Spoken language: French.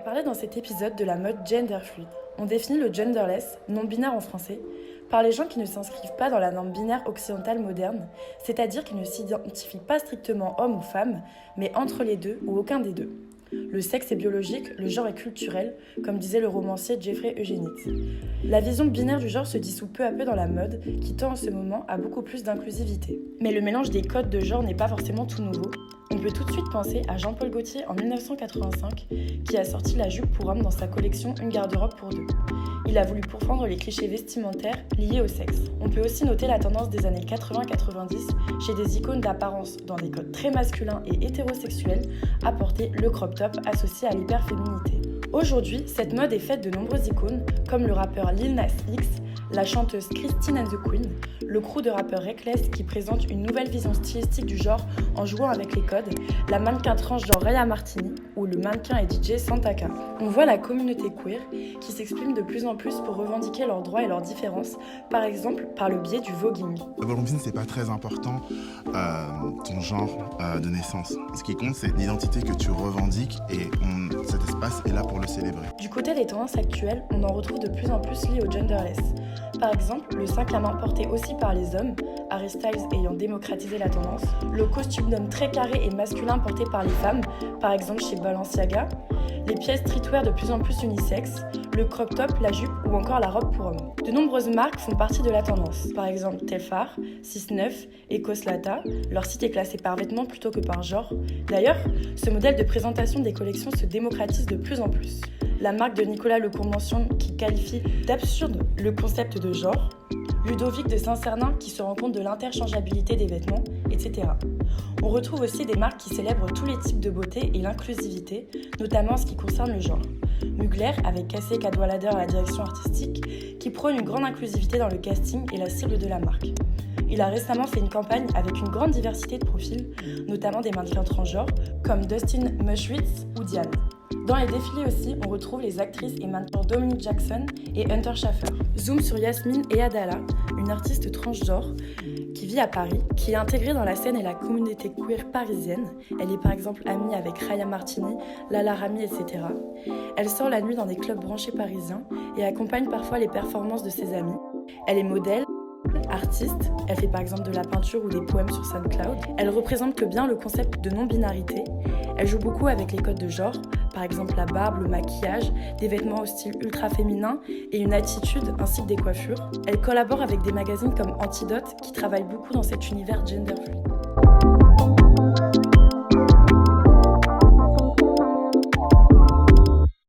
parler dans cet épisode de la mode gender fluid. On définit le genderless, non-binaire en français, par les gens qui ne s'inscrivent pas dans la norme binaire occidentale moderne, c'est-à-dire qui ne s'identifient pas strictement homme ou femme, mais entre les deux ou aucun des deux. Le sexe est biologique, le genre est culturel, comme disait le romancier Jeffrey Eugenides. La vision binaire du genre se dissout peu à peu dans la mode, qui tend en ce moment à beaucoup plus d'inclusivité. Mais le mélange des codes de genre n'est pas forcément tout nouveau. On peut tout de suite penser à Jean-Paul Gaultier en 1985, qui a sorti la jupe pour homme dans sa collection Une garde-robe pour deux. Il a voulu pourfendre les clichés vestimentaires liés au sexe. On peut aussi noter la tendance des années 80-90 chez des icônes d'apparence dans des codes très masculins et hétérosexuels à porter le crop top associé à l'hyperféminité. Aujourd'hui, cette mode est faite de nombreuses icônes comme le rappeur Lil Nas X, la chanteuse Christine and the Queen, le crew de rappeurs Reckless qui présente une nouvelle vision stylistique du genre en jouant avec les codes, la mannequin transgenre Raya Martini ou le mannequin et DJ Santaka. On voit la communauté queer qui s'exprime de plus en plus pour revendiquer leurs droits et leurs différences, par exemple par le biais du voguing. Le ballon-business, c'est pas très important ton genre de naissance. Ce qui compte, c'est l'identité que tu revendiques et cet espace est là pour le célébrer. Du côté des tendances actuelles, on en retrouve de plus en plus liées au genderless. Par exemple, le sac à main porté aussi par les hommes, Harry Styles ayant démocratisé la tendance, le costume d'homme très carré et masculin porté par les femmes, par exemple chez Balenciaga, les pièces streetwear de plus en plus unisexes, le crop top, la jupe ou encore la robe pour homme. De nombreuses marques font partie de la tendance, par exemple Telfar, 6ix9ine, Ecoslata, leur site est classé par vêtements plutôt que par genre. D'ailleurs, ce modèle de présentation des collections se démocratise de plus en plus. La marque de Nicolas Lecourt mentionne qui qualifie d'absurde le concept de genre, Ludovic de Saint-Cernin qui se rend compte de l'interchangeabilité des vêtements, etc. On retrouve aussi des marques qui célèbrent tous les types de beauté et l'inclusivité, notamment en ce qui concerne le genre. Mugler, avec Cassie Cadwallader à la direction artistique, qui prône une grande inclusivité dans le casting et la cible de la marque. Il a récemment fait une campagne avec une grande diversité de profils, notamment des mannequins transgenres, comme Dustin Muschwitz ou Diane. Dans les défilés aussi, on retrouve les actrices et mannequins Dominique Jackson et Hunter Schafer. Zoom sur Yasmine et Adala, une artiste transgenre qui vit à Paris, qui est intégrée dans la scène et la communauté queer parisienne. Elle est par exemple amie avec Raya Martini, Lala Rami, etc. Elle sort la nuit dans des clubs branchés parisiens et accompagne parfois les performances de ses amis. Elle est modèle, artiste, elle fait par exemple de la peinture ou des poèmes sur SoundCloud. Elle représente que bien le concept de non-binarité. Elle joue beaucoup avec les codes de genre, par exemple la barbe, le maquillage, des vêtements au style ultra féminin et une attitude ainsi que des coiffures. Elle collabore avec des magazines comme Antidote qui travaillent beaucoup dans cet univers gender fluid.